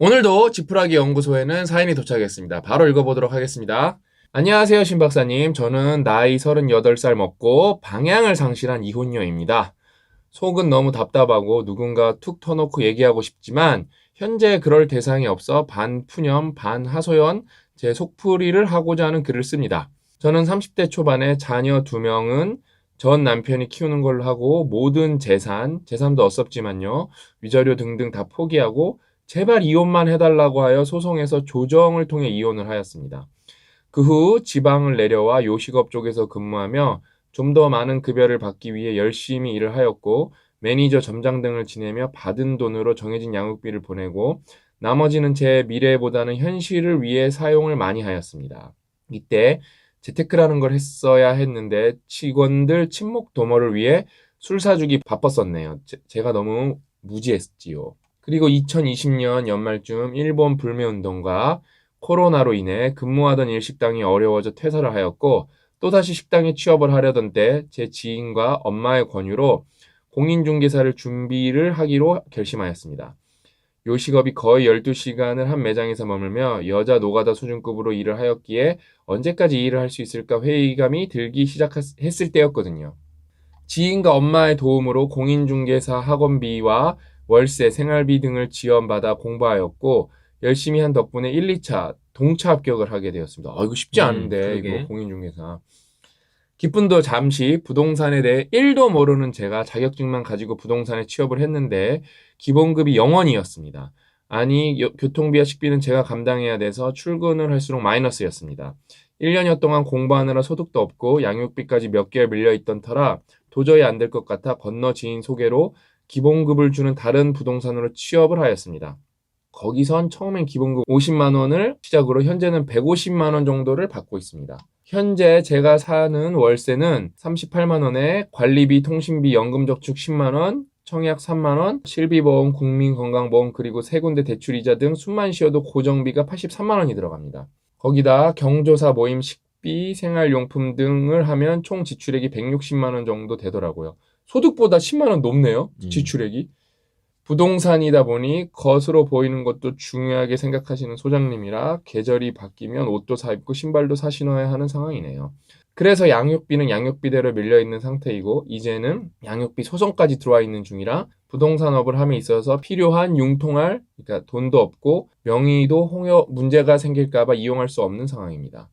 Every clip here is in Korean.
오늘도 지푸라기 연구소에는 사연이 도착했습니다. 바로 읽어보도록 하겠습니다. 안녕하세요, 신 박사님. 저는 나이 38살 먹고 방향을 상실한 이혼녀입니다. 속은 너무 답답하고 누군가 툭 터놓고 얘기하고 싶지만 현재 그럴 대상이 없어 반 푸념, 반 하소연, 제 속풀이를 하고자 하는 글을 씁니다. 저는 30대 초반에 자녀 2명은 전 남편이 키우는 걸로 하고 모든 재산도 없었지만요. 위자료 등등 다 포기하고 제발 이혼만 해달라고 하여 소송에서 조정을 통해 이혼을 하였습니다. 그 후 지방을 내려와 요식업 쪽에서 근무하며 좀 더 많은 급여를 받기 위해 열심히 일을 하였고 매니저 점장 등을 지내며 받은 돈으로 정해진 양육비를 보내고 나머지는 제 미래보다는 현실을 위해 사용을 많이 하였습니다. 이때 재테크라는 걸 했어야 했는데 직원들 친목 도모를 위해 술 사주기 바빴었네요. 제가 너무 무지했지요. 그리고 2020년 연말쯤 일본 불매운동과 코로나로 인해 근무하던 일식당이 어려워져 퇴사를 하였고 또다시 식당에 취업을 하려던 때 제 지인과 엄마의 권유로 공인중개사를 준비를 하기로 결심하였습니다. 요식업이 거의 12시간을 한 매장에서 머물며 여자 노가다 수준급으로 일을 하였기에 언제까지 일을 할 수 있을까 회의감이 들기 시작했을 때였거든요. 지인과 엄마의 도움으로 공인중개사 학원비와 월세, 생활비 등을 지원받아 공부하였고 열심히 한 덕분에 1, 2차 동차 합격을 하게 되었습니다. 이거 쉽지 않은데 이거 그러게. 공인중개사. 기쁜도 잠시 부동산에 대해 1도 모르는 제가 자격증만 가지고 부동산에 취업을 했는데 기본급이 0원이었습니다. 아니 교통비와 식비는 제가 감당해야 돼서 출근을 할수록 마이너스였습니다. 1년여 동안 공부하느라 소득도 없고 양육비까지 몇 개월 밀려있던 터라 도저히 안 될 것 같아 건너 지인 소개로 기본급을 주는 다른 부동산으로 취업을 하였습니다. 거기선 처음엔 기본급 50만 원을 시작으로 현재는 150만 원 정도를 받고 있습니다. 현재 제가 사는 월세는 38만 원에 관리비, 통신비, 연금저축 10만 원, 청약 3만 원, 실비보험, 국민건강보험 그리고 세 군데 대출이자 등 숨만 쉬어도 고정비가 83만 원이 들어갑니다. 거기다 경조사 모임 식비, 생활용품 등을 하면 총 지출액이 160만 원 정도 되더라고요. 소득보다 10만 원 높네요. 음. 지출액이. 부동산이다 보니 겉으로 보이는 것도 중요하게 생각하시는 소장님이라 계절이 바뀌면 옷도 사 입고 신발도 사 신어야 하는 상황이네요. 그래서 양육비는 양육비대로 밀려있는 상태이고 이제는 양육비 소송까지 들어와 있는 중이라 부동산업을 함에 있어서 필요한 융통할 그러니까 돈도 없고 명의도 홍역 문제가 생길까 봐 이용할 수 없는 상황입니다.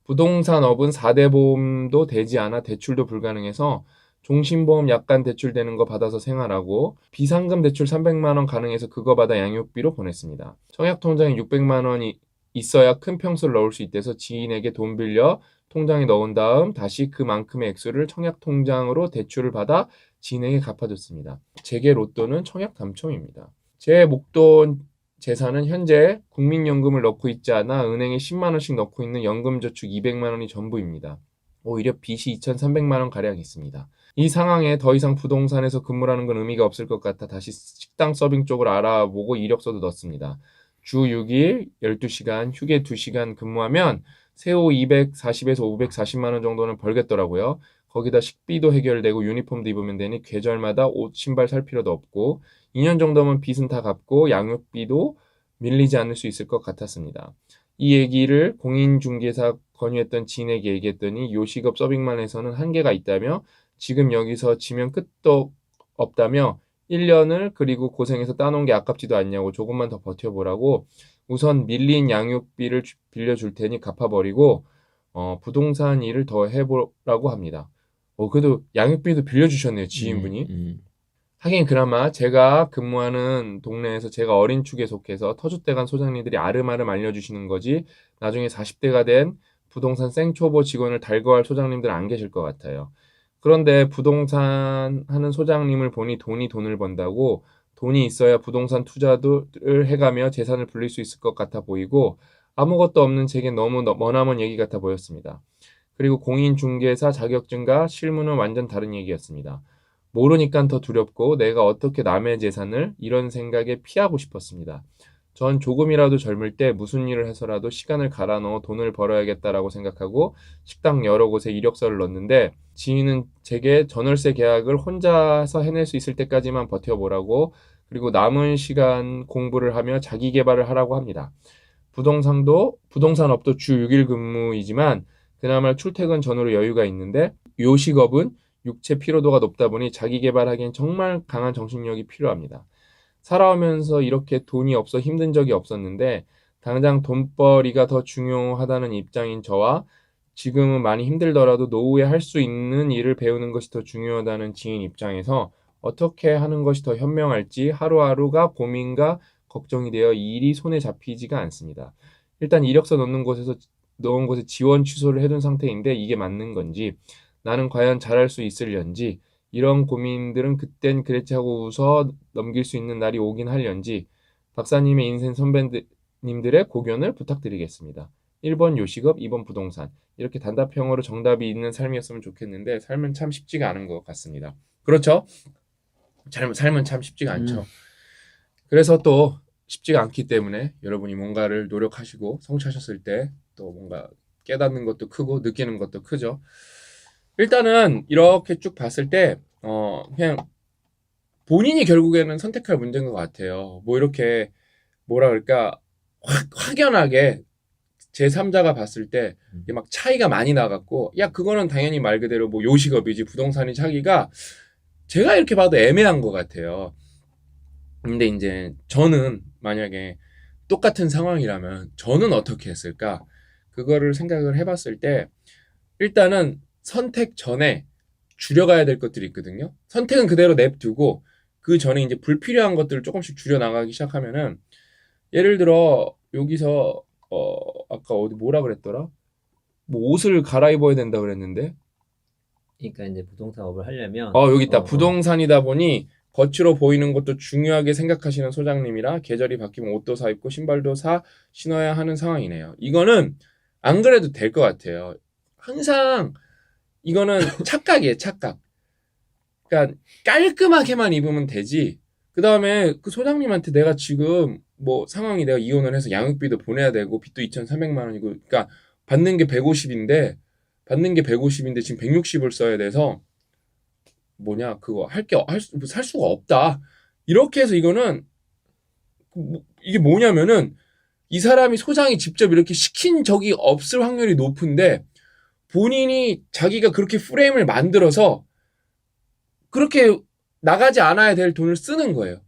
부동산업은 4대 보험도 되지 않아 대출도 불가능해서 종신보험 약관 대출되는 거 받아서 생활하고 비상금 대출 300만 원 가능해서 그거 받아 양육비로 보냈습니다. 청약통장에 600만 원이 있어야 큰 평수를 넣을 수 있대서 지인에게 돈 빌려 통장에 넣은 다음 다시 그만큼의 액수를 청약통장으로 대출을 받아 지인에게 갚아줬습니다. 제게 로또는 청약 당첨입니다. 제 목돈 재산은 현재 국민연금을 넣고 있지 않아 은행에 10만 원씩 넣고 있는 연금저축 200만 원이 전부입니다. 오히려 빚이 2,300만 원 가량 있습니다. 이 상황에 더 이상 부동산에서 근무라는 건 의미가 없을 것 같아 다시 식당 서빙 쪽을 알아보고 이력서도 넣었습니다. 주 6일 12시간, 휴게 2시간 근무하면 세후 240에서 540만 원 정도는 벌겠더라고요. 거기다 식비도 해결되고 유니폼도 입으면 되니 계절마다 옷, 신발 살 필요도 없고 2년 정도면 빚은 다 갚고 양육비도 밀리지 않을 수 있을 것 같았습니다. 이 얘기를 공인중개사 권유했던 지인에게 얘기했더니 요식업 서빙만 해서는 한계가 있다며 지금 여기서 지면 끝도 없다며 1년을 그리고 고생해서 따놓은 게 아깝지도 않냐고 조금만 더 버텨보라고 우선 밀린 양육비를 빌려줄 테니 갚아버리고 부동산 일을 더 해보라고 합니다. 그래도 양육비도 빌려주셨네요, 음. 지인분이. 음. 하긴 그나마 제가 근무하는 동네에서 제가 어린 축에 속해서 터줏대간 소장님들이 아름아름 알려주시는 거지 나중에 40대가 된 부동산 생초보 직원을 달궈할 소장님들 안 계실 것 같아요. 그런데 부동산 하는 소장님을 보니 돈이 돈을 번다고 돈이 있어야 부동산 투자를 해가며 재산을 불릴 수 있을 것 같아 보이고 아무것도 없는 제게 너무 머나먼 얘기 같아 보였습니다. 그리고 공인중개사 자격증과 실무는 완전 다른 얘기였습니다. 모르니까 더 두렵고 내가 어떻게 남의 재산을 이런 생각에 피하고 싶었습니다. 전 조금이라도 젊을 때 무슨 일을 해서라도 시간을 갈아 넣어 돈을 벌어야겠다라고 생각하고 식당 여러 곳에 이력서를 넣었는데 지인은 제게 전월세 계약을 혼자서 해낼 수 있을 때까지만 버텨보라고 그리고 남은 시간 공부를 하며 자기 개발을 하라고 합니다. 부동산업도 주 6일 근무이지만 그나마 출퇴근 전후로 여유가 있는데 요식업은 육체 피로도가 높다 보니 자기 개발하기엔 정말 강한 정신력이 필요합니다. 살아오면서 이렇게 돈이 없어 힘든 적이 없었는데 당장 돈벌이가 더 중요하다는 입장인 저와 지금은 많이 힘들더라도 노후에 할 수 있는 일을 배우는 것이 더 중요하다는 지인 입장에서 어떻게 하는 것이 더 현명할지 하루하루가 고민과 걱정이 되어 이 일이 손에 잡히지가 않습니다. 일단 이력서 넣은 곳에 지원 취소를 해둔 상태인데 이게 맞는 건지 나는 과연 잘할 수 있을련지 이런 고민들은 그땐 그랬지 하고 웃어 넘길 수 있는 날이 오긴 할련지 박사님의 인생 선배님들의 고견을 부탁드리겠습니다. 1번 요식업, 2번 부동산. 이렇게 단답형으로 정답이 있는 삶이었으면 좋겠는데 삶은 참 쉽지가 않은 것 같습니다. 그렇죠? 삶은 참 쉽지가 않죠. 그래서 또 쉽지가 않기 때문에 여러분이 뭔가를 노력하시고 성취하셨을 때 또 뭔가 깨닫는 것도 크고 느끼는 것도 크죠. 일단은 이렇게 쭉 봤을 때 그냥 본인이 결국에는 선택할 문제인 것 같아요. 뭐 이렇게 뭐라 그럴까 확연하게 제3자가 봤을 때 막 차이가 많이 나갔고 야 그거는 당연히 말 그대로 뭐 요식업이지 부동산이 차기가 제가 이렇게 봐도 애매한 것 같아요. 근데 이제 저는 만약에 똑같은 상황이라면 저는 어떻게 했을까? 그거를 생각을 해봤을 때 일단은 선택 전에 줄여가야 될 것들이 있거든요. 선택은 그대로 냅두고 그 전에 이제 불필요한 것들을 조금씩 줄여나가기 시작하면은 예를 들어 여기서 아까 어디 뭐라 그랬더라? 뭐 옷을 갈아입어야 된다 그랬는데 그러니까 이제 부동산업을 하려면 여기 있다. 부동산이다 보니 겉으로 보이는 것도 중요하게 생각하시는 소장님이라 계절이 바뀌면 옷도 사 입고 신발도 사 신어야 하는 상황이네요. 이거는 안 그래도 될 것 같아요. 항상 이거는 착각이에요, 착각. 그러니까 깔끔하게만 입으면 되지. 그 다음에 그 소장님한테 내가 지금 뭐 상황이 내가 이혼을 해서 양육비도 보내야 되고 빚도 2,400만 원이고 그러니까 받는 게 150인데 지금 160을 써야 돼서 뭐냐 그거 살 수가 없다. 이렇게 해서 이거는 이게 뭐냐면은 이 사람이 소장이 직접 이렇게 시킨 적이 없을 확률이 높은데 본인이 자기가 그렇게 프레임을 만들어서 그렇게 나가지 않아야 될 돈을 쓰는 거예요.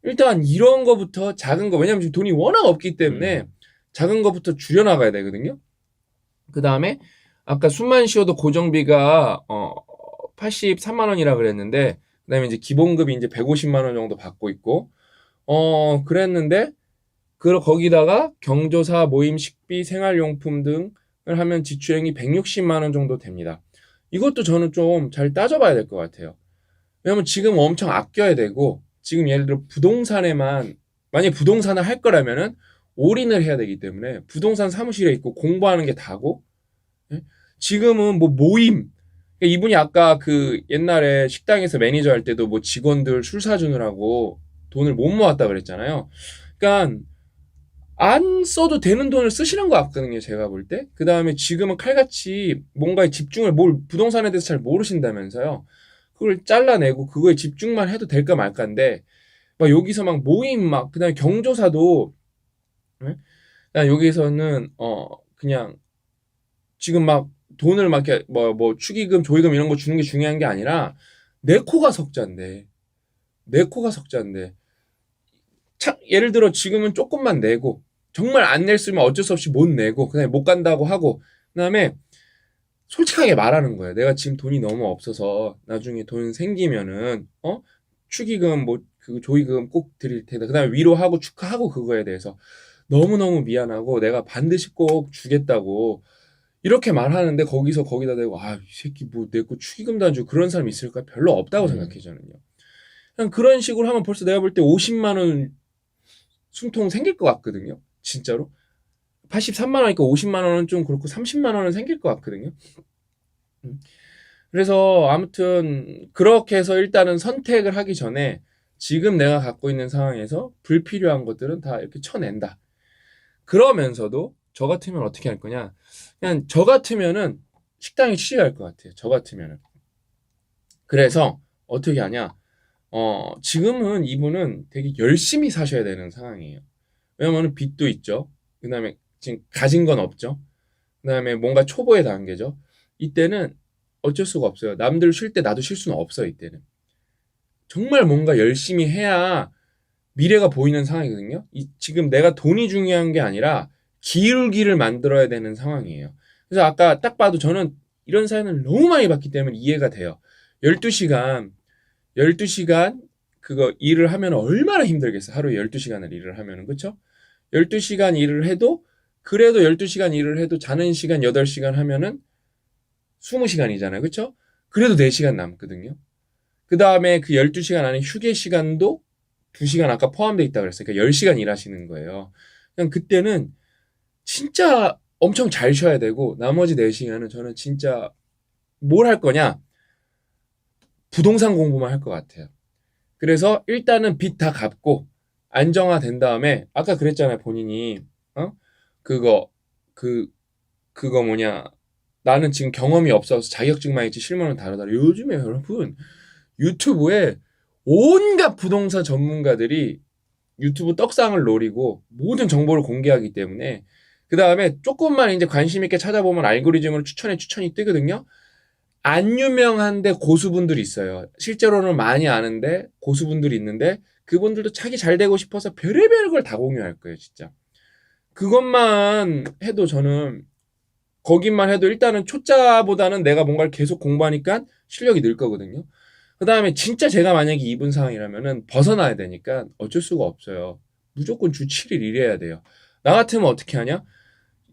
일단 이런 거부터 작은 거 왜냐면 지금 돈이 워낙 없기 때문에 작은 거부터 줄여나가야 되거든요. 그 다음에 아까 숨만 쉬어도 고정비가 83만 원이라 그랬는데 그다음에 이제 기본급이 이제 150만 원 정도 받고 있고 그랬는데 거기다가 경조사, 모임, 식비, 생활용품 등을 하면 지출액이 160만 원 정도 됩니다. 이것도 저는 좀 잘 따져봐야 될 것 같아요. 왜냐면 지금 엄청 아껴야 되고 지금 예를 들어 만약에 부동산을 할 거라면은 올인을 해야 되기 때문에 부동산 사무실에 있고 공부하는 게 다고 예? 지금은 뭐 모임 그러니까 이분이 아까 그 옛날에 식당에서 매니저 할 때도 뭐 직원들 술 사주느라고 돈을 못 모았다 그랬잖아요. 그러니까 안 써도 되는 돈을 쓰시는 것 같거든요, 제가 볼 때. 그 다음에 지금은 칼같이 뭔가에 부동산에 대해서 잘 모르신다면서요. 그걸 잘라내고 그거에 집중만 해도 될까 말까인데, 막 여기서 막 모임 그 다음에 경조사도, 네? 그다음에 여기서는, 그냥 지금 막 돈을 막 이렇게 뭐 축의금, 조의금 이런 거 주는 게 중요한 게 아니라, 내 코가 석자인데, 내 코가 석자인데, 예를 들어 지금은 조금만 내고 정말 안 냈으면 어쩔 수 없이 못 내고 그다음에 못 간다고 하고 그다음에 솔직하게 말하는 거예요. 내가 지금 돈이 너무 없어서 나중에 돈 생기면은 축의금 뭐 그 조의금 꼭 드릴 테다. 그다음에 위로하고 축하하고 그거에 대해서 너무너무 미안하고 내가 반드시 꼭 주겠다고 이렇게 말하는데 거기다 대고 이 새끼 뭐 내 거 축의금도 안 주고 그런 사람 있을까? 별로 없다고 생각해 저는요. 그냥 그런 식으로 하면 벌써 내가 볼 때 50만 원 숨통 생길 것 같거든요. 진짜로. 83만 원이니까 50만 원은 좀 그렇고 30만 원은 생길 것 같거든요. 그래서 아무튼 그렇게 해서 일단은 선택을 하기 전에 지금 내가 갖고 있는 상황에서 불필요한 것들은 다 이렇게 쳐낸다. 그러면서도 저 같으면 어떻게 할 거냐? 그냥 저 같으면은 식당에 취직할 것 같아요. 저 같으면은. 그래서 어떻게 하냐? 지금은 이분은 되게 열심히 사셔야 되는 상황이에요. 왜냐면 빚도 있죠. 그 다음에 지금 가진 건 없죠. 그 다음에 뭔가 초보의 단계죠. 이때는 어쩔 수가 없어요. 남들 쉴 때 나도 쉴 수는 없어요. 이때는. 정말 뭔가 열심히 해야 미래가 보이는 상황이거든요. 지금 내가 돈이 중요한 게 아니라 기울기를 만들어야 되는 상황이에요. 그래서 아까 딱 봐도 저는 이런 사연을 너무 많이 봤기 때문에 이해가 돼요. 12시간 그거 일을 하면 얼마나 힘들겠어요. 하루에 12시간을 일을 하면은, 그쵸? 12시간 일을 해도, 그래도 12시간 일을 해도 자는 시간 8시간 하면은 20시간이잖아요. 그쵸? 그래도 4시간 남거든요. 그 다음에 그 12시간 안에 휴게 시간도 2시간 아까 포함되어 있다고 그랬어요. 그러니까 10시간 일하시는 거예요. 그냥 그때는 진짜 엄청 잘 쉬어야 되고, 나머지 4시간은 저는 진짜 뭘 할 거냐? 부동산 공부만 할 것 같아요. 그래서 일단은 빚 다 갚고 안정화된 다음에 아까 그랬잖아요. 본인이 어? 그거 그 그거 뭐냐? 나는 지금 경험이 없어서 자격증만 있지 실무는 다르다. 요즘에 여러분 유튜브에 온갖 부동산 전문가들이 유튜브 떡상을 노리고 모든 정보를 공개하기 때문에 그 다음에 조금만 이제 관심 있게 찾아보면 알고리즘으로 추천이 뜨거든요. 안 유명한데 고수분들이 있어요. 실제로는 많이 아는데 고수분들이 있는데 그분들도 자기 잘 되고 싶어서 별의별 걸 다 공유할 거예요, 진짜. 그것만 해도 저는 거기만 해도 일단은 초짜보다는 내가 뭔가를 계속 공부하니까 실력이 늘 거거든요. 그 다음에 진짜 제가 만약에 이분 상황이라면은 벗어나야 되니까 어쩔 수가 없어요. 무조건 주 7일 일해야 돼요. 나 같으면 어떻게 하냐?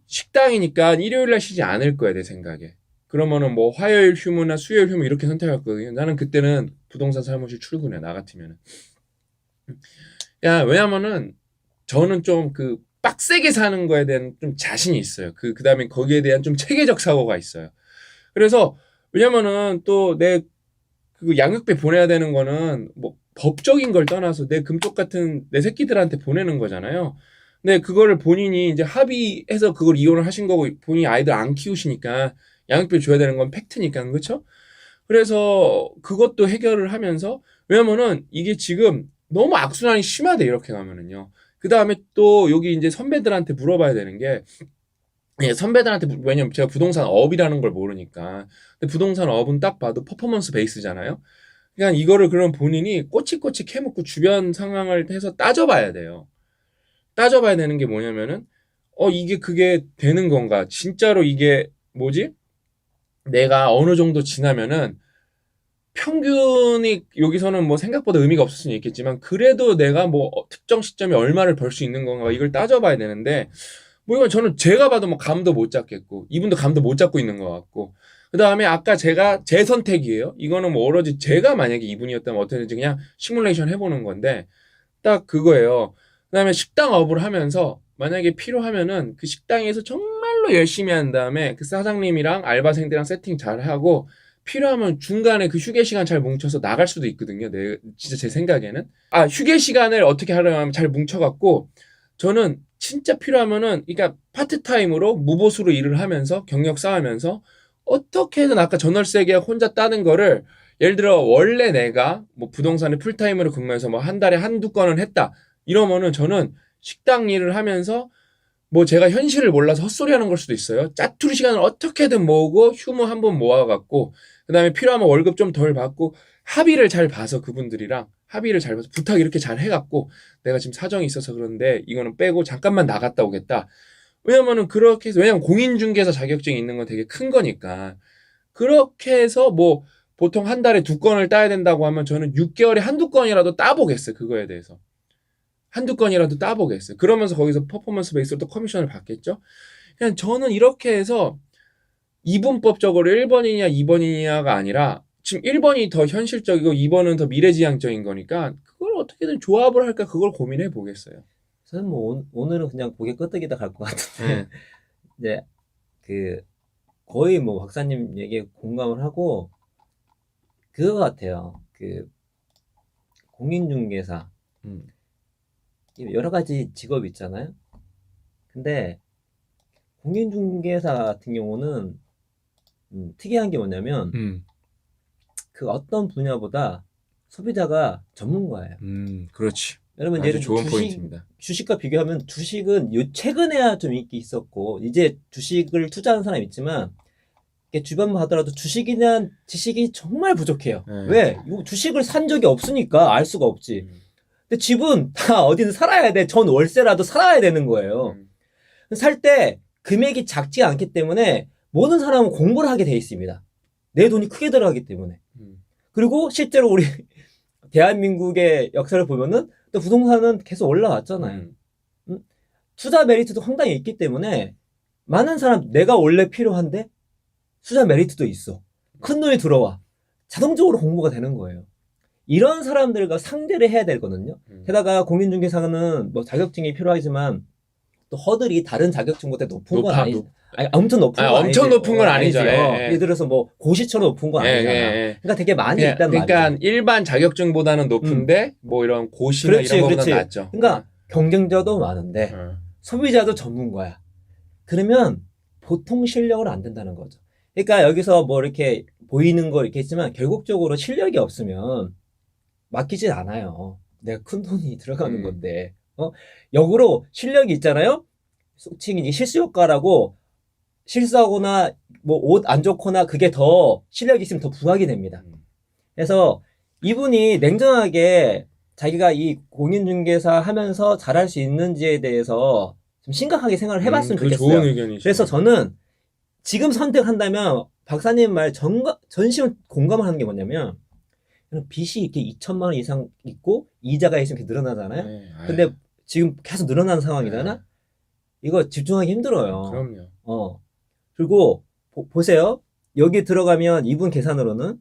식당이니까 일요일 날 쉬지 않을 거야, 내 생각에. 그러면은 뭐 화요일 휴무나 수요일 휴무 이렇게 선택할 거거든요. 나는 그때는 부동산 사무실 출근해, 나 같으면은. 야, 왜냐면은 저는 좀 그 빡세게 사는 거에 대한 좀 자신이 있어요. 그다음에 거기에 대한 좀 체계적 사고가 있어요. 그래서 왜냐면은 또 내 그 양육비 보내야 되는 거는 뭐 법적인 걸 떠나서 내 금쪽 같은 내 새끼들한테 보내는 거잖아요. 근데 그거를 본인이 이제 합의해서 그걸 이혼을 하신 거고 본인이 아이들 안 키우시니까 양육비 줘야 되는 건 팩트니까 그렇죠? 그래서 그것도 해결을 하면서 왜냐면은 이게 지금 너무 악순환이 심하대 이렇게 가면은요. 그 다음에 또 여기 이제 선배들한테 물어봐야 되는 게 예, 선배들한테 왜냐면 제가 부동산 업이라는 걸 모르니까. 근데 부동산 업은 딱 봐도 퍼포먼스 베이스잖아요. 그냥 이거를 그럼 본인이 꼬치꼬치 캐묻고 주변 상황을 해서 따져봐야 돼요. 따져봐야 되는 게 뭐냐면은 이게 그게 되는 건가? 진짜로 이게 뭐지? 내가 어느 정도 지나면은 평균이 여기서는 뭐 생각보다 의미가 없을 수는 있겠지만 그래도 내가 뭐 특정 시점에 얼마를 벌 수 있는 건가 이걸 따져봐야 되는데 뭐 이건 저는 제가 봐도 뭐 감도 못 잡겠고 이분도 감도 못 잡고 있는 것 같고 그 다음에 아까 제가 제 선택이에요. 이거는 뭐 오로지 제가 만약에 이분이었다면 어떻게 될지 그냥 시뮬레이션 해보는 건데 딱 그거예요. 그 다음에 식당업을 하면서 만약에 필요하면은 그 식당에서 정말로 열심히 한 다음에 그 사장님이랑 알바생들이랑 세팅 잘 하고 필요하면 중간에 그 휴게 시간 잘 뭉쳐서 나갈 수도 있거든요. 진짜 제 생각에는. 아, 휴게 시간을 어떻게 하려면 잘 뭉쳐갖고 저는 진짜 필요하면은 그러니까 파트타임으로 무보수로 일을 하면서 경력 쌓으면서 어떻게든 아까 전월세 계약 혼자 따는 거를 예를 들어 원래 내가 뭐 부동산에 풀타임으로 근무해서 뭐 한 달에 한두 건은 했다. 이러면은 저는 식당 일을 하면서 뭐 제가 현실을 몰라서 헛소리 하는 걸 수도 있어요. 짜투리 시간을 어떻게든 모으고 휴무 한 번 모아갖고 그다음에 필요하면 월급 좀 덜 받고 합의를 잘 봐서 그분들이랑 합의를 잘 봐서 부탁 이렇게 잘 해갖고 내가 지금 사정이 있어서 그런데 이거는 빼고 잠깐만 나갔다 오겠다. 왜냐면은 그렇게 해서 왜냐면 공인중개사 자격증이 있는 건 되게 큰 거니까 그렇게 해서 뭐 보통 한 달에 2건을 따야 된다고 하면 저는 6개월에 한두 건이라도 따보겠어요. 그거에 대해서. 한두 건이라도 따보겠어요. 그러면서 거기서 퍼포먼스 베이스로 또 커미션을 받겠죠? 그냥 저는 이렇게 해서 이분법적으로 1번이냐 2번이냐가 아니라 지금 1번이 더 현실적이고 2번은 더 미래지향적인 거니까 그걸 어떻게든 조합을 할까 그걸 고민해 보겠어요. 저는 뭐 오늘은 그냥 고개 끄덕이다 갈 것 같은데 네. 이제 그 거의 뭐 박사님 얘기에 공감을 하고 그거 같아요. 그 공인중개사 음. 여러 가지 직업 있잖아요. 근데 공인중개사 같은 경우는 특이한 게 뭐냐면 그 어떤 분야보다 소비자가 전문가예요. 그렇지. 여러분 아주 예를 들어 좋은 포인트입니다. 주식과 비교하면 주식은 최근에야 좀 인기 있었고 이제 주식을 투자하는 사람이 있지만 이렇게 주변만 하더라도 주식에 대한 지식이 정말 부족해요. 네. 왜? 이거 주식을 산 적이 없으니까 알 수가 없지. 근데 집은 다 어디든 살아야 돼. 전 월세라도 살아야 되는 거예요. 살 때 금액이 작지 않기 때문에 모든 사람은 공부를 하게 돼 있습니다. 내 돈이 크게 들어가기 때문에. 그리고 실제로 우리 대한민국의 역사를 보면은 또 부동산은 계속 올라왔잖아요. 투자 메리트도 상당히 있기 때문에 많은 사람 내가 원래 필요한데 투자 메리트도 있어. 큰 돈이 들어와. 자동적으로 공부가 되는 거예요. 이런 사람들과 상대를 해야 되거든요. 게다가 공인중개사는 뭐 자격증이 필요하지만 또 허들이 다른 자격증보다 높은 건 아니죠. 아니, 엄청 높은 건 아니죠. 엄청 높은 건 아니죠. 예를 들어서 뭐 고시처럼 높은 건 아니잖아. 그러니까 되게 많이 있단 말이에요. 그러니까 일반 자격증보다는 높은데 뭐 이런 고시나 그렇지, 이런 거보다 그렇지. 낫죠. 그러니까 경쟁자도 많은데 소비자도 전문가야. 그러면 보통 실력은 안 된다는 거죠. 그러니까 여기서 뭐 이렇게 보이는 거 이렇게 했지만 결국적으로 실력이 없으면 맡기진 않아요. 내가 큰 돈이 들어가는 건데. 역으로 실력이 있잖아요. 솔직히 이제 실수 효과라고 실수하거나 뭐 옷 안 좋거나 그게 더 실력이 있으면 더 부각이 됩니다. 그래서 이분이 냉정하게 자기가 이 공인중개사 하면서 잘할 수 있는지에 대해서 좀 심각하게 생각을 해봤으면 좋겠어요. 좋은 의견이시죠. 그래서 저는 지금 선택한다면 박사님 말 전심을 공감을 하는 게 뭐냐면 빚이 이렇게 2천만 원 이상 있고 이자가 있으면 이렇게 늘어나잖아요. 근데 지금 계속 늘어나는 상황이잖아. 이거 집중하기 힘들어요. 그럼요. 그리고 보세요. 여기 들어가면 이분 계산으로는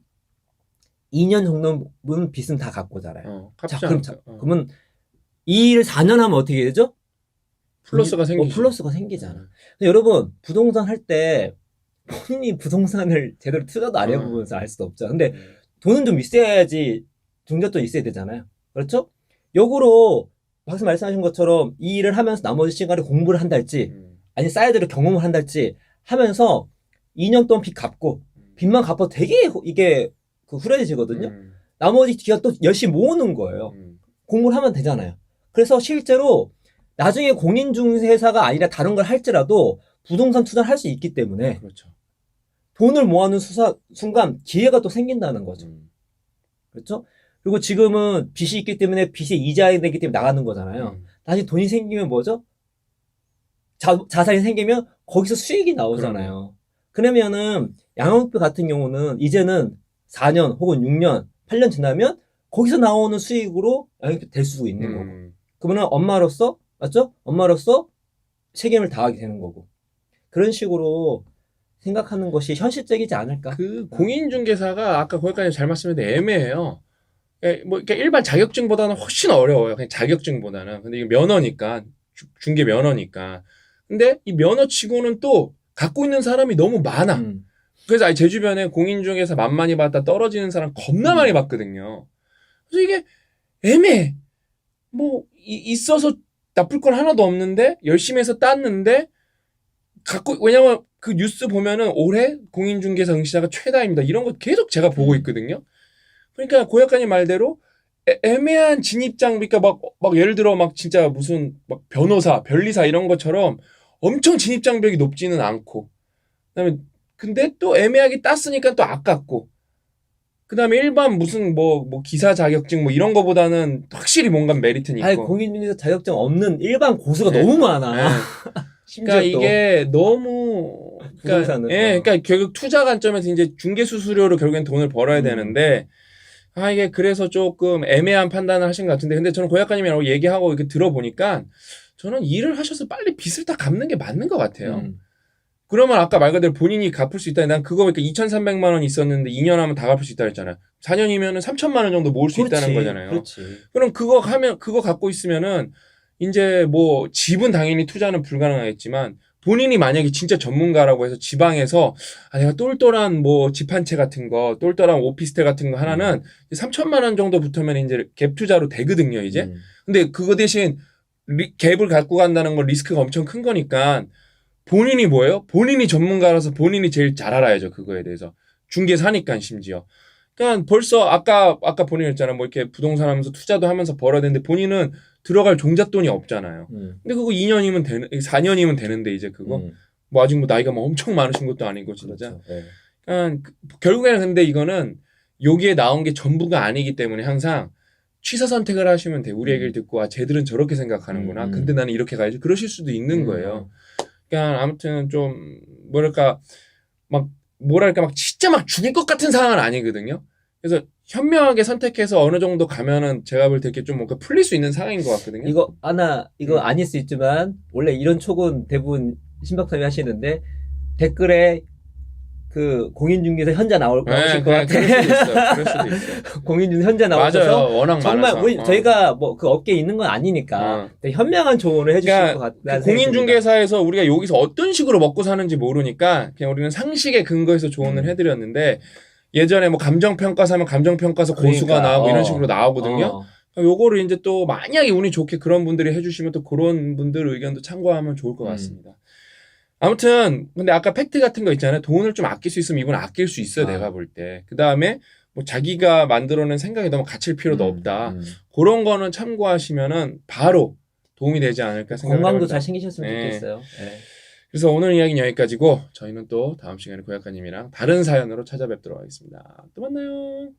2년 정도는 빚은 다 갚고 자라요. 자, 그러면 이 일 4년 하면 어떻게 되죠? 플러스가 생기죠. 플러스가 생기잖아. 근데 여러분 부동산 할 때 본인이 부동산을 제대로 투자도 안 해보면서 알 수도 없죠. 근데 돈은 좀 있어야지 중저도 있어야 되잖아요. 그렇죠? 역으로 박사 말씀하신 것처럼 이 일을 하면서 나머지 시간에 공부를 한달지 아니 사이드로 경험을 한달지 하면서 2년 동안 빚 갚고 빚만 갚아도 되게 이게 후련해지거든요. 나머지 뒤가 또 열심히 모으는 거예요. 공부를 하면 되잖아요. 그래서 실제로 나중에 공인중개사가 아니라 다른 걸 할지라도 부동산 투자를 할 수 있기 때문에 그렇죠. 돈을 모아놓은 순간 기회가 또 생긴다는 거죠. 그렇죠? 그리고 지금은 빚이 있기 때문에 빚이 이자가 되기 때문에 나가는 거잖아요. 나중에 돈이 생기면 뭐죠? 자산이 생기면 거기서 수익이 나오잖아요. 그러면은 양육비 같은 경우는 이제는 4년 혹은 6년, 8년 지나면 거기서 나오는 수익으로 양육비 될 수도 있는 거고. 그러면 엄마로서 맞죠? 엄마로서 책임을 다하게 되는 거고. 그런 식으로 생각하는 것이 현실적이지 않을까? 그 공인중개사가 아까 거기까지 잘 말씀했는데 애매해요. 뭐 그러니까 일반 자격증보다는 훨씬 어려워요. 그냥 자격증보다는. 근데 이거 면허니까 중개 면허니까. 근데 이 면허치고는 또 갖고 있는 사람이 너무 많아. 그래서 제 주변에 공인중개사 만만히 봤다 떨어지는 사람 겁나 많이 봤거든요. 그래서 이게 애매해. 뭐 있어서 나쁠 건 하나도 없는데 열심히 해서 땄는데 왜냐면 그 뉴스 보면은 올해 공인중개사 응시자가 최다입니다. 이런 거 계속 제가 보고 있거든요. 그러니까 고 작가님 말대로 애매한 진입장, 그러니까 막 예를 들어 막 진짜 무슨 막 변호사, 변리사 이런 것처럼 엄청 진입장벽이 높지는 않고, 그다음에 근데 또 애매하게 땄으니까 또 아깝고, 그다음에 일반 무슨 뭐 기사 자격증 뭐 이런 거보다는 확실히 뭔가 메리트는 아니 있고. 공인중개사 자격증 없는 일반 고수가 너무 많아. 그러니까 이게 너무 부동산은 그러니까 결국 투자 관점에서 이제 중개 수수료로 결국엔 돈을 벌어야 되는데 이게 그래서 조금 애매한 판단을 하신 것 같은데, 근데 저는 고 작가님이라고 얘기하고 이렇게 들어보니까 저는 일을 하셔서 빨리 빚을 다 갚는 게 맞는 것 같아요. 그러면 아까 말 그대로 본인이 갚을 수 있다. 난 그거 보니까 2,300만 원 있었는데 2년 하면 다 갚을 수 있다 했잖아요. 4년이면은 3,000만 원 정도 모을 수 있다는 거잖아요. 그렇지. 그럼 그거 갖고 있으면은 이제 뭐 집은 당연히 투자는 불가능하겠지만 본인이 만약에 진짜 전문가라고 해서 지방에서 내가 똘똘한 뭐 집 한 채 같은 거, 똘똘한 오피스텔 같은 거 하나는 3천만 원 정도 붙으면 이제 갭 투자로 되거든요, 이제. 근데 그거 대신 갭을 갖고 간다는 건 리스크가 엄청 큰 거니까 본인이 뭐예요? 본인이 전문가라서 본인이 제일 잘 알아야죠, 그거에 대해서. 중개사니까 심지어. 그러니까 벌써 아까 본인이 했잖아. 뭐 이렇게 부동산 하면서 투자도 하면서 벌어야 되는데 본인은 들어갈 종잣돈이 없잖아요. 근데 그거 2년이면 4년이면 되는데 이제 그거 뭐 아직 뭐 나이가 뭐 엄청 많으신 것도 아니고 진짜. 그렇죠. 네. 그러니까 결국에는 근데 이거는 여기에 나온 게 전부가 아니기 때문에 항상 취사 선택을 하시면 돼. 우리 얘기를 듣고 쟤들은 저렇게 생각하는구나. 근데 나는 이렇게 가야지. 그러실 수도 있는 거예요. 그러니까 아무튼 좀 뭐랄까 막 진짜 막 죽일 것 같은 상황은 아니거든요. 그래서 현명하게 선택해서 어느 정도 가면은 제가 볼 때 이렇게 좀 뭔가 풀릴 수 있는 상황인 것 같거든요. 이거 아닐 수 있지만 원래 이런 촉은 대부분 신박사님이 하시는데 댓글에 그 공인중개사 현자 나오실 것 같아. 그럴 수도 있어요. 공인중개사 현자 나오셔서 맞아요. 워낙 정말 많아서. 저희가 뭐 그 업계에 있는 건 아니니까 되게 현명한 조언을 해주실 것 같다는 공인중개사에서 우리가 여기서 어떤 식으로 먹고 사는지 모르니까 그냥 우리는 상식에 근거해서 조언을 해드렸는데 예전에 뭐 감정평가서 하면 감정평가서 고수가 나오고 이런 식으로 나오거든요. 요거를 이제 또 만약에 운이 좋게 그런 분들이 해주시면 또 그런 분들 의견도 참고하면 좋을 것 같습니다. 아무튼 근데 아까 팩트 같은 거 있잖아요. 돈을 좀 아낄 수 있으면 이건 아낄 수 있어요. 내가 볼 때. 그 다음에 뭐 자기가 만들어낸 생각에 너무 갇힐 필요도 없다. 그런 거는 참고하시면은 바로 도움이 되지 않을까 생각합니다. 건강도 잘 챙기셨으면 좋겠어요. 네. 그래서 오늘 이야기는 여기까지고 저희는 또 다음 시간에 고약가님이랑 다른 사연으로 찾아뵙도록 하겠습니다. 또 만나요.